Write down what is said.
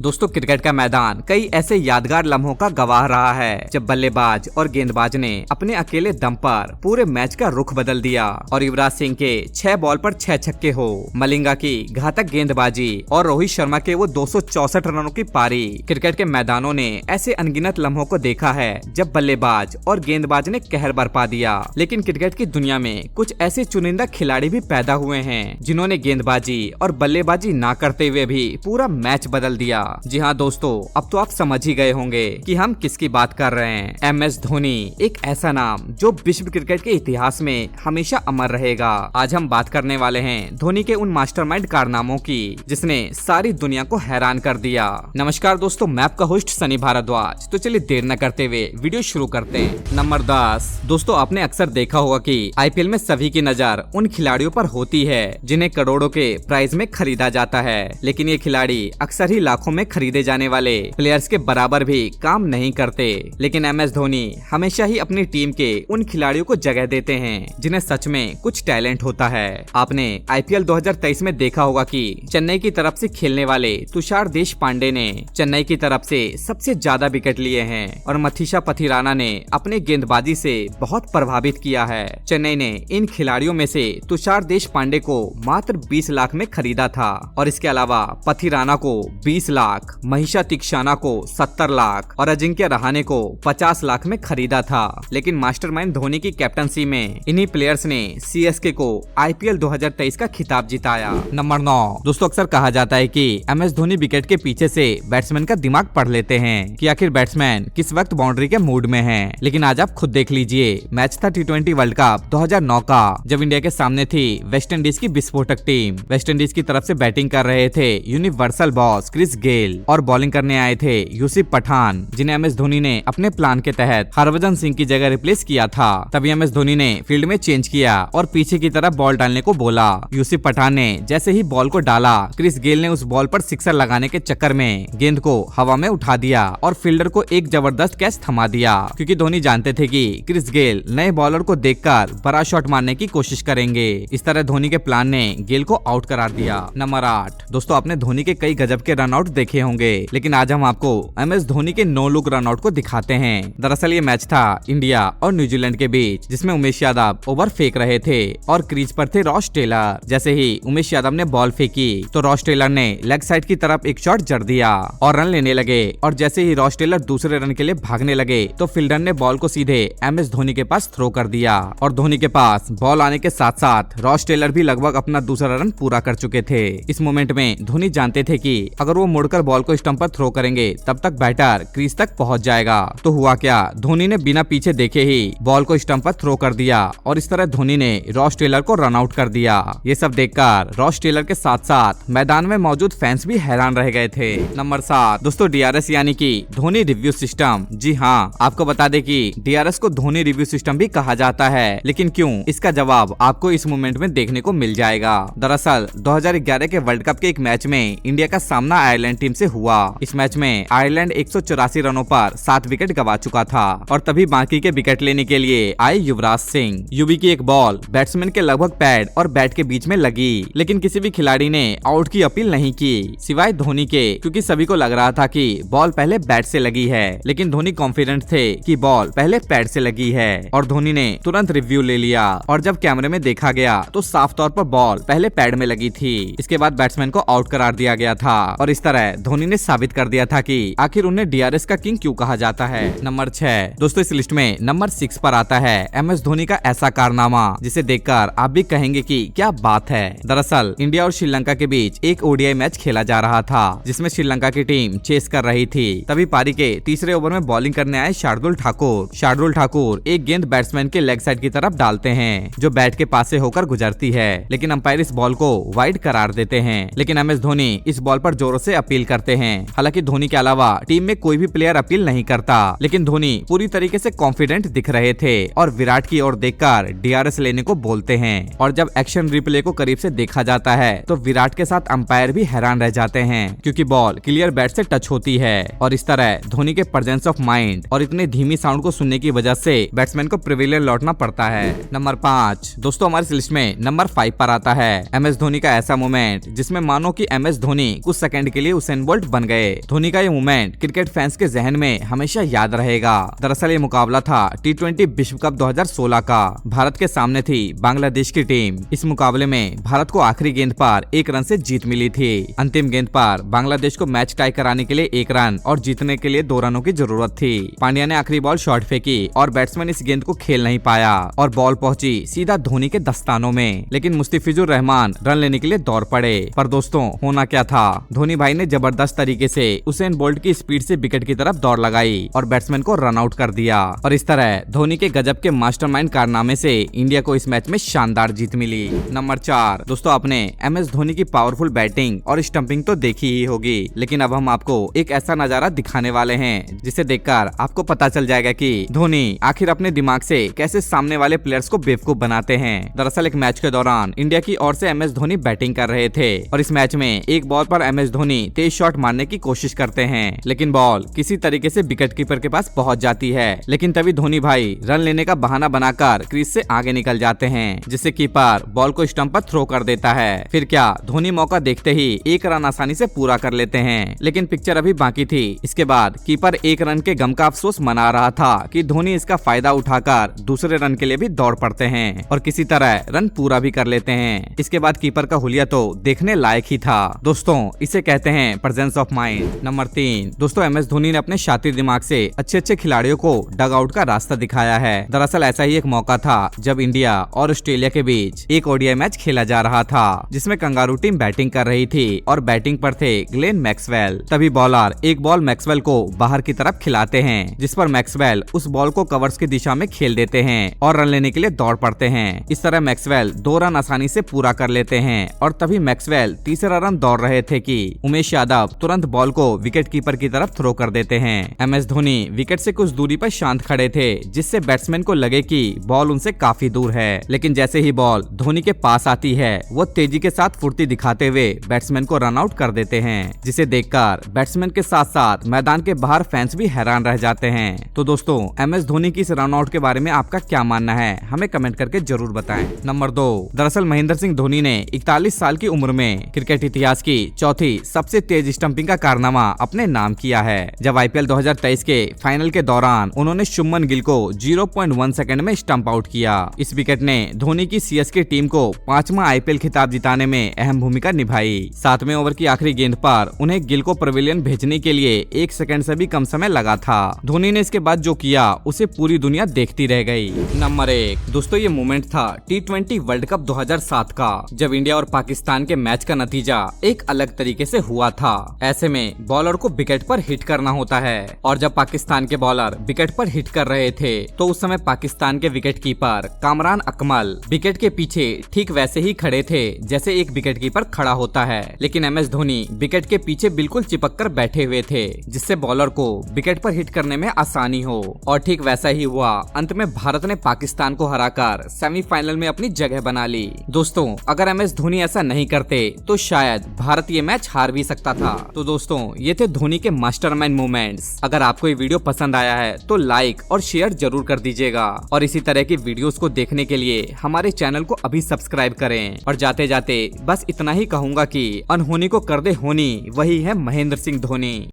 दोस्तों क्रिकेट का मैदान कई ऐसे यादगार लम्हों का गवाह रहा है जब बल्लेबाज और गेंदबाज ने अपने अकेले दम पर पूरे मैच का रुख बदल दिया और युवराज सिंह के 6 बॉल पर 6 छक्के हो, मलिंगा की घातक गेंदबाजी और रोहित शर्मा के वो 264 रनों की पारी। क्रिकेट के मैदानों ने ऐसे अनगिनत लम्हों को देखा है जब बल्लेबाज और गेंदबाज ने कहर बरपा दिया, लेकिन क्रिकेट की दुनिया में कुछ ऐसे चुनिंदा खिलाड़ी भी पैदा हुए हैं जिन्होंने गेंदबाजी और बल्लेबाजी ना करते हुए भी पूरा मैच बदल दिया। जी हाँ दोस्तों, अब तो आप समझ ही गए होंगे कि हम किसकी बात कर रहे हैं। MS धोनी, एक ऐसा नाम जो विश्व क्रिकेट के इतिहास में हमेशा अमर रहेगा। आज हम बात करने वाले हैं धोनी के उन मास्टरमाइंड कारनामों की जिसने सारी दुनिया को हैरान कर दिया। नमस्कार दोस्तों, मैं आपका होस्ट सनी भारद्वाज। तो चलिए देर न करते हुए वीडियो शुरू करते हैं। नंबर 10। दोस्तों आपने अक्सर देखा होगा कि IPL में सभी की नजर उन खिलाड़ियों पर होती है जिन्हें करोड़ों के प्राइज में खरीदा जाता है, लेकिन ये खिलाड़ी अक्सर ही लाखों में खरीदे जाने वाले प्लेयर्स के बराबर भी काम नहीं करते। लेकिन MS धोनी हमेशा ही अपनी टीम के उन खिलाड़ियों को जगह देते हैं जिन्हें सच में कुछ टैलेंट होता है। आपने IPL 2023 में देखा होगा कि चेन्नई की तरफ से खेलने वाले तुषार देशपांडे ने चेन्नई की तरफ से सबसे ज्यादा विकेट लिए हैं और मथीशा पथिराना ने अपने गेंदबाजी से बहुत प्रभावित किया है। चेन्नई ने इन खिलाड़ियों में से तुषार देशपांडे को मात्र 20 लाख में खरीदा था और इसके अलावा पथिराना को 20 लाख, मनीषा तीक्षाना को 70 लाख और अजिंक्य रहाणे को 50 लाख में खरीदा था। लेकिन मास्टरमाइंड धोनी की कैप्टनसी में इन्हीं प्लेयर्स ने CSK को IPL 2023 का खिताब जिताया। नंबर 9। दोस्तों अक्सर कहा जाता है कि MS धोनी विकेट के पीछे से बैट्समैन का दिमाग पढ़ लेते हैं कि आखिर बैट्समैन किस वक्त बाउंड्री के मूड में है। लेकिन आज आप खुद देख लीजिए, मैच था T20 वर्ल्ड कप 2009 का, जब इंडिया के सामने थी वेस्ट इंडीज की विस्फोटक टीम। वेस्ट इंडीज की तरफ से बैटिंग कर रहे थे यूनिवर्सल बॉस क्रिस गेल और बॉलिंग करने आए थे यूसुफ पठान, जिन्हें MS धोनी ने अपने प्लान के तहत हरभजन सिंह की जगह रिप्लेस किया था। तभी MS धोनी ने फील्ड में चेंज किया और पीछे की तरफ बॉल डालने को बोला। यूसुफ पठान ने जैसे ही बॉल को डाला, क्रिस गेल ने उस बॉल पर सिक्सर लगाने के चक्कर में गेंद को हवा में उठा दिया और फील्डर को एक जबरदस्त कैच थमा दिया, क्योंकि धोनी जानते थे कि क्रिस गेल नए बॉलर को देखकर बड़ा शॉट मारने की कोशिश करेंगे। इस तरह धोनी के प्लान ने गेल को आउट करार दिया। नंबर 8। दोस्तों आपने धोनी के कई गजब के रन आउट देखे होंगे, लेकिन आज हम आपको MS धोनी के नो लुक रन आउट को दिखाते हैं। दरअसल ये मैच था इंडिया और न्यूजीलैंड के बीच, जिसमें उमेश यादव ओवर फेंक रहे थे और क्रीज पर थे रॉस टेलर। जैसे ही उमेश यादव ने बॉल फेंकी तो रॉस टेलर ने लेग साइड की तरफ एक शॉट जड़ दिया और रन लेने लगे, और जैसे ही रॉस टेलर दूसरे रन के लिए भागने लगे तो फील्डर ने बॉल को सीधे MS धोनी के पास थ्रो कर दिया और धोनी के पास बॉल आने के साथ साथ रॉस टेलर भी लगभग अपना दूसरा रन पूरा कर चुके थे। इस मोमेंट में धोनी जानते थे कि अगर वो मुड़कर बॉल को स्टंप पर थ्रो करेंगे तब तक बैटर क्रीज तक पहुंच जाएगा। तो हुआ क्या, धोनी ने बिना पीछे देखे ही बॉल को स्टंप पर थ्रो कर दिया और इस तरह धोनी ने रॉस टेलर को रन आउट कर दिया। ये सब देखकर रॉस टेलर के साथ साथ मैदान में मौजूद फैंस भी हैरान रह गए थे। नंबर 7। दोस्तों DRS यानी कि धोनी रिव्यू सिस्टम। जी हाँ, आपको बता दें कि DRS को धोनी रिव्यू सिस्टम भी कहा जाता है, लेकिन क्यों, इसका जवाब आपको इस मोमेंट में देखने को मिल जाएगा। दरअसल 2011 के वर्ल्ड कप के एक मैच में इंडिया का सामना आयरलैंड टीम से हुआ। इस मैच में आयरलैंड 184 रनों पर 7 विकेट गवा चुका था और तभी बाकी के विकेट लेने के लिए आए युवराज सिंह। युवी की एक बॉल बैट्समैन के लगभग पैड और बैट के बीच में लगी, लेकिन किसी भी खिलाड़ी ने आउट की अपील नहीं की सिवाय धोनी के, क्योंकि सभी को लग रहा था कि बॉल पहले बैट से लगी है, लेकिन धोनी कॉन्फिडेंट थे कि बॉल पहले पैड से लगी है और धोनी ने तुरंत रिव्यू ले लिया और जब कैमरे में देखा गया तो साफ तौर पर बॉल पहले पैड में लगी थी। इसके बाद बैट्समैन को आउट करार दिया गया था और इस तरह धोनी ने साबित कर दिया था कि आखिर उन्हें DRS का किंग क्यों कहा जाता है। नंबर 6। दोस्तों इस लिस्ट में नंबर 6 पर आता है MS धोनी का ऐसा कारनामा जिसे देखकर आप भी कहेंगे कि क्या बात है। दरअसल इंडिया और श्रीलंका के बीच एक ODI मैच खेला जा रहा था जिसमें श्रीलंका की टीम चेस कर रही थी। तभी पारी के तीसरे ओवर में बॉलिंग करने आए शार्दुल ठाकुर। शार्दुल ठाकुर एक गेंद बैट्समैन के लेग साइड की तरफ डालते हैं जो बैट के पास से होकर गुजरती है, लेकिन अंपायर इस बॉल को वाइड करार देते हैं। लेकिन MS धोनी इस बॉल पर जोरों से अपील करते हैं। हालांकि धोनी के अलावा टीम में कोई भी प्लेयर अपील नहीं करता, लेकिन धोनी पूरी तरीके से कॉन्फिडेंट दिख रहे थे और विराट की ओर देखकर DRS लेने को बोलते हैं। और जब एक्शन रिप्ले को करीब से देखा जाता है तो विराट के साथ अंपायर भी हैरान रह जाते हैं, क्योंकि बॉल क्लियर बैट से टच होती है और इस तरह धोनी के प्रेजेंस ऑफ माइंड और इतनी धीमी साउंड को सुनने की वजह से बैट्समैन को प्रिविलियर लौटना पड़ता है। नंबर 5। दोस्तों हमारी लिस्ट में नंबर 5 पर आता है MS धोनी का ऐसा मोमेंट जिसमें मानो कि MS धोनी कुछ सेकंड के लिए उसे यूसेन बोल्ट बन गए। धोनी का ये मूवमेंट क्रिकेट फैंस के जहन में हमेशा याद रहेगा। दरअसल ये मुकाबला था T20 विश्व कप 2016 का। भारत के सामने थी बांग्लादेश की टीम। इस मुकाबले में भारत को आखिरी गेंद पर 1 रन से जीत मिली थी। अंतिम गेंद पर बांग्लादेश को मैच टाई कराने के लिए 1 रन और जीतने के लिए 2 रनों की जरूरत थी। पांड्या ने आखिरी बॉल शॉर्ट फेंकी और बैट्समैन इस गेंद को खेल नहीं पाया और बॉल पहुंची सीधा धोनी के दस्तानों में। लेकिन मुस्तफिजुर रहमान रन लेने के लिए दौड़ पड़े। पर दोस्तों होना क्या था, धोनी भाई ने जबरदस्त तरीके से यूसेन बोल्ट की स्पीड से विकेट की तरफ दौड़ लगाई और बैट्समैन को रन आउट कर दिया। और इस तरह धोनी के गजब के मास्टरमाइंड कारनामे से इंडिया को इस मैच में शानदार जीत मिली। नंबर 4 दोस्तों, आपने MS धोनी की पावरफुल बैटिंग और स्टंपिंग तो देखी ही होगी, लेकिन अब हम आपको एक ऐसा नजारा दिखाने वाले हैं जिसे देखकर आपको पता चल जाएगा कि धोनी आखिर अपने दिमाग से कैसे सामने वाले प्लेयर्स को बेवकूफ बनाते हैं। दरअसल एक मैच के दौरान इंडिया की ओर से MS धोनी बैटिंग कर रहे थे और इस मैच में एक बॉल पर MS धोनी तेज शॉट मारने की कोशिश करते हैं, लेकिन बॉल किसी तरीके से विकेट कीपर के पास पहुंच जाती है। लेकिन तभी धोनी भाई रन लेने का बहाना बनाकर क्रीज से आगे निकल जाते हैं, जिससे कीपर बॉल को स्टंप पर थ्रो कर देता है। फिर क्या, धोनी मौका देखते ही 1 रन आसानी से पूरा कर लेते हैं। लेकिन पिक्चर अभी बाकी थी। इसके बाद कीपर 1 रन के गम का अफसोस मना रहा था कि धोनी इसका फायदा उठाकर दूसरे रन के लिए भी दौड़ पड़ते हैं और किसी तरह रन पूरा भी कर लेते हैं। इसके बाद कीपर का हुलिया तो देखने लायक ही था। दोस्तों इसे कहते हैं प्रेजेंस ऑफ माइंड। नंबर 3 दोस्तों, MS धोनी ने अपने शातिर दिमाग से अच्छे खिलाड़ियों को डग आउट का रास्ता दिखाया है। दरअसल ऐसा ही एक मौका था जब इंडिया और ऑस्ट्रेलिया के बीच एक ODI मैच खेला जा रहा था, जिसमें कंगारू टीम बैटिंग कर रही थी और बैटिंग पर थे ग्लेन मैक्सवेल। तभी बॉलर एक बॉल मैक्सवेल को बाहर की तरफ खिलाते हैं, जिस पर मैक्सवेल उस बॉल को कवर्स की दिशा में खेल देते हैं और रन लेने के लिए दौड़ पड़ते हैं। इस तरह मैक्सवेल 2 रन आसानी से पूरा कर लेते हैं और तभी मैक्सवेल तीसरा रन दौड़ रहे थे कि उमेश यादव तुरंत बॉल को विकेट कीपर की तरफ थ्रो कर देते हैं। MS धोनी विकेट से कुछ दूरी पर शांत खड़े थे, जिससे बैट्समैन को लगे कि बॉल उनसे काफी दूर है। लेकिन जैसे ही बॉल धोनी के पास आती है, वो तेजी के साथ फुर्ती दिखाते हुए बैट्समैन को रन आउट कर देते हैं, जिसे देखकर बैट्समैन के साथ साथ मैदान के बाहर फैंस भी हैरान रह जाते हैं। तो दोस्तों MS धोनी की इस रन आउट के बारे में आपका क्या मानना है, हमें कमेंट करके जरूर बताएं। नंबर 2 दरअसल महेंद्र सिंह धोनी ने 41 साल की उम्र में क्रिकेट इतिहास की चौथी सबसे तेज स्टंपिंग का कारनामा अपने नाम किया है, जब IPL 2023 के फाइनल के दौरान उन्होंने शुभमन गिल को 0.1 सेकंड में स्टंप आउट किया। इस विकेट ने धोनी की CSK टीम को 5वां IPL खिताब जिताने में अहम भूमिका निभाई। 7वें ओवर की आखिरी गेंद पर उन्हें गिल को पवेलियन भेजने के लिए 1 सेकंड से भी कम समय लगा था। धोनी ने इसके बाद जो किया उसे पूरी दुनिया देखती रह गई। नंबर 1 दोस्तों, ये मोमेंट था T20 वर्ल्ड कप 2007 का, जब इंडिया और पाकिस्तान के मैच का नतीजा एक अलग तरीके से हुआ था। ऐसे में बॉलर को विकेट पर हिट करना होता है और जब पाकिस्तान के बॉलर विकेट पर हिट कर रहे थे तो उस समय पाकिस्तान के wicket keeper Kamran Akmal wicket के पीछे ठीक वैसे ही खड़े थे जैसे एक विकेट कीपर खड़ा होता है। लेकिन MS धोनी विकेट के पीछे बिल्कुल चिपक कर बैठे हुए थे, जिससे बॉलर को विकेट पर हिट करने में आसानी हो। और ठीक वैसा ही हुआ। अंत में भारत ने पाकिस्तान को हराकर सेमीफाइनल में अपनी जगह बना ली। दोस्तों अगर MS धोनी ऐसा नहीं करते तो शायद भारत ये मैच हार भी सकता था। तो दोस्तों ये थे धोनी के मास्टरमाइंड मोमेंट्स। अगर आपको ये वीडियो पसंद आया है तो लाइक और शेयर जरूर कर दीजिएगा और इसी तरह की वीडियोस को देखने के लिए हमारे चैनल को अभी सब्सक्राइब करें। और जाते जाते बस इतना ही कहूंगा कि अनहोनी को कर दे होनी, वही है महेंद्र सिंह धोनी।